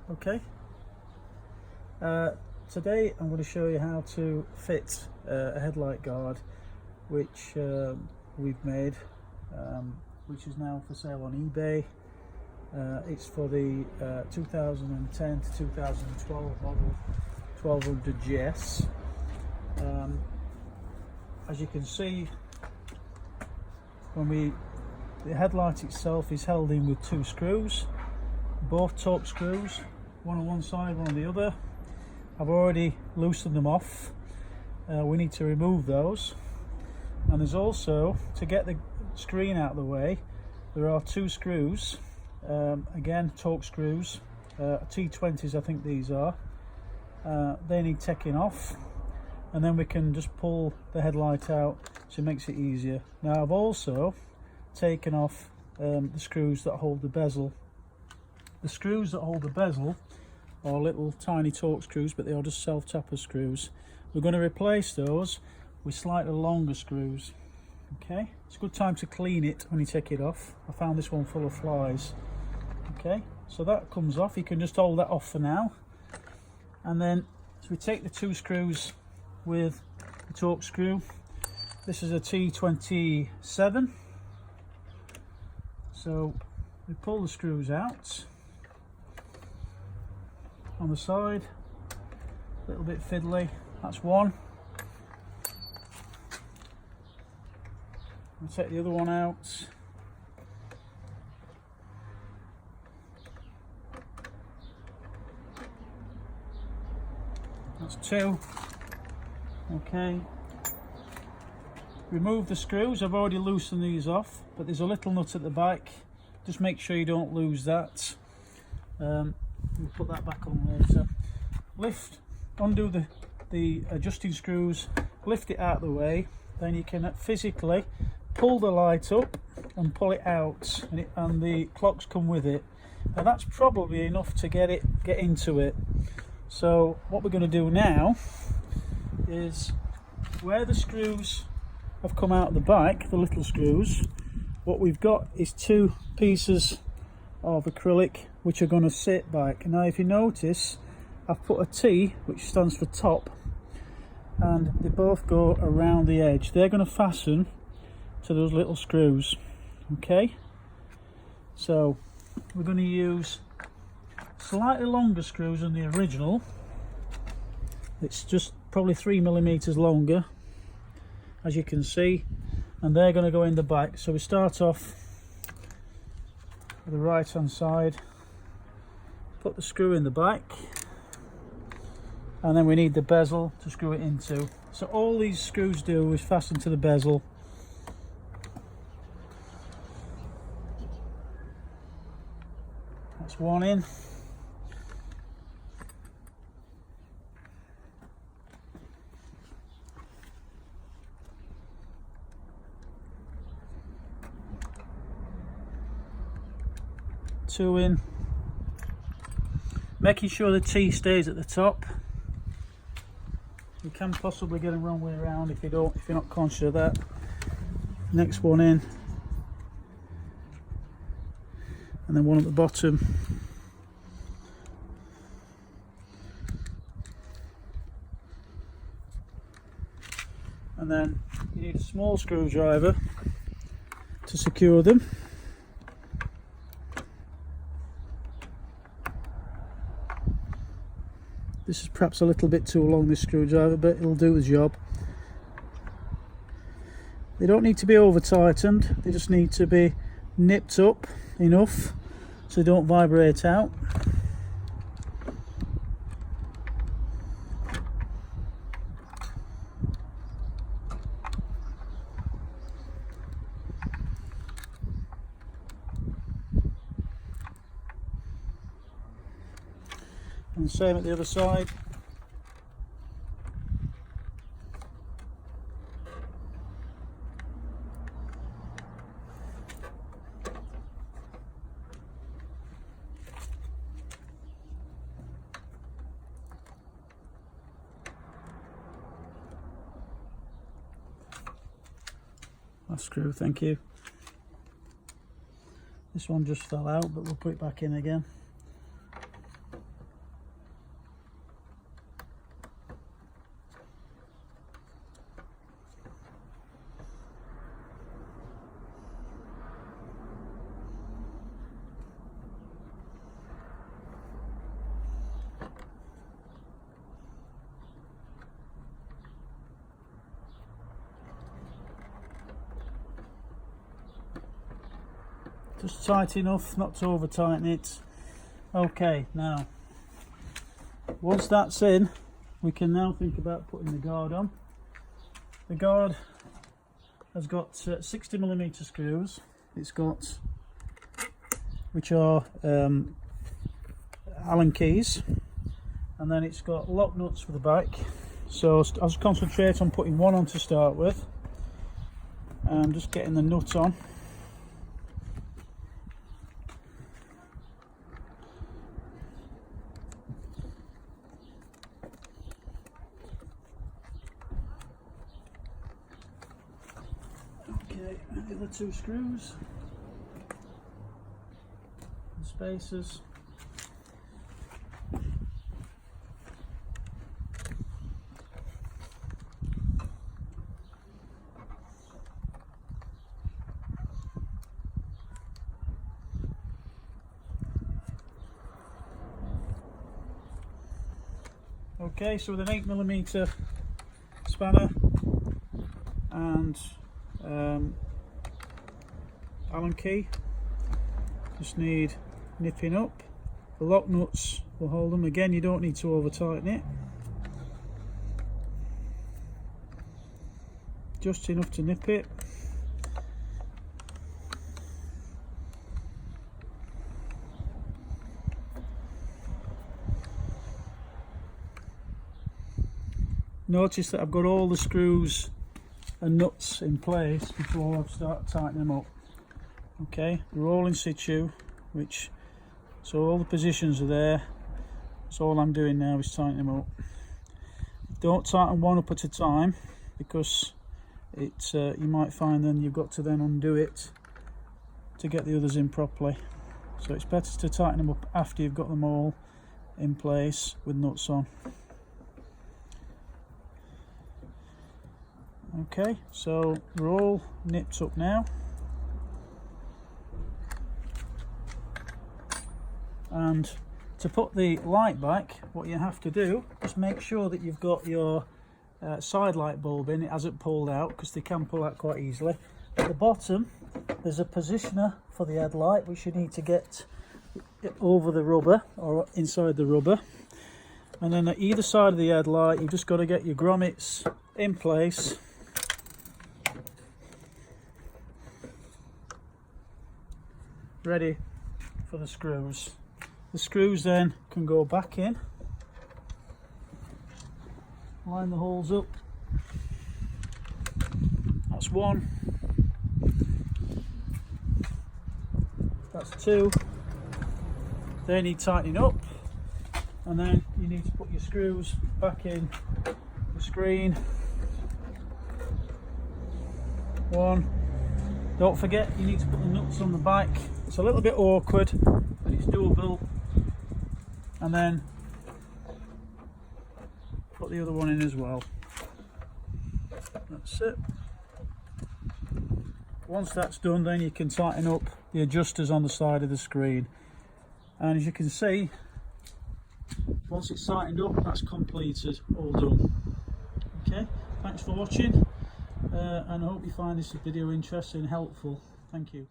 Okay. Today I'm going to show you how to fit a headlight guard which we've made, which is now for sale on eBay. It's for the 2010 to 2012 model 1200 GS. As you can see, the headlight itself is held in with two screws, both torque screws, one on one side, one on the other. I've already loosened them off. We need to remove those, and there's also, to get the screen out of the way, there are two screws, again torque screws, T20s I think these are. They need taking off, and then we can just pull the headlight out, so it makes it easier. Now I've also taken off the screws that hold the bezel. The screws that hold the bezel are little tiny torque screws, but they are just self-tapper screws. We're going to replace those with slightly longer screws. Okay, it's a good time to clean it when you take it off. I found this one full of flies. Okay, so that comes off. You can just hold that off for now, and then so we take the two screws with the torque screw. This is a T27, so we pull the screws out on the side, a little bit fiddly. That's one. We'll take the other one out. That's two. Okay. Remove the screws. I've already loosened these off, but there's a little nut at the back. Just make sure you don't lose that. We'll put that back on later. Undo the adjusting screws, lift it out of the way, then you can physically pull the light up and pull it out, and the clocks come with it. Now that's probably enough to get into it. So what we're going to do now is, where the screws have come out the back, the little screws, what we've got is two pieces of acrylic which are going to sit back. Now if you notice, I've put a T which stands for top, and they both go around the edge. They're going to fasten to those little screws. Okay, so we're going to use slightly longer screws than the original. It's just probably 3mm longer, as you can see, and they're going to go in the back. So we start off with the right hand side, put the screw in the back, and then we need the bezel to screw it into. So all these screws do is fasten to the bezel. That's one in. Two in. Making sure the T stays at the top. You can possibly get them wrong way around if you're not conscious of that. Next one in, and then one at the bottom. And then you need a small screwdriver to secure them. This is perhaps a little bit too long, this screwdriver, but it'll do the job. They don't need to be over tightened, they just need to be nipped up enough so they don't vibrate out. And same at the other side. Last screw, thank you. This one just fell out, but we'll put it back in again. just tight enough not to over tighten it. Okay, now once that's in, we can now think about putting the guard on. The guard has got 60mm screws. It's got, which are Allen keys, and then it's got lock nuts for the back. So I'll just concentrate on putting one on to start with, and just getting the nut on. Okay, the other two screws and spacers. Okay, so with an 8mm spanner and Allen key, just need nipping up. The lock nuts will hold them. Again, you don't need to over tighten it, just enough to nip it. Notice that I've got all the screws and nuts in place before I start tightening them up. Okay, they're all in situ, so all the positions are there. So all I'm doing now is tighten them up. Don't tighten one up at a time, because you might find then you've got to then undo it to get the others in properly. So it's better to tighten them up after you've got them all in place with nuts on. Okay, so we're all nipped up now, and to put the light back, what you have to do is make sure that you've got your side light bulb in. It hasn't pulled out, because they can pull out quite easily. At the bottom there's a positioner for the headlight, which you need to get over the rubber or inside the rubber, and then at either side of the headlight you've just got to get your grommets in place. Ready for the screws. The screws then can go back in, line the holes up. That's one, that's two. They need tightening up, and then you need to put your screws back in the screen. One. Don't forget, you need to put the nuts on the back. It's a little bit awkward, but it's doable. And then put the other one in as well. That's it. Once that's done, then you can tighten up the adjusters on the side of the screen. And as you can see, once it's tightened up, that's completed, all done. Okay, thanks for watching. And I hope you find this video interesting and helpful. Thank you.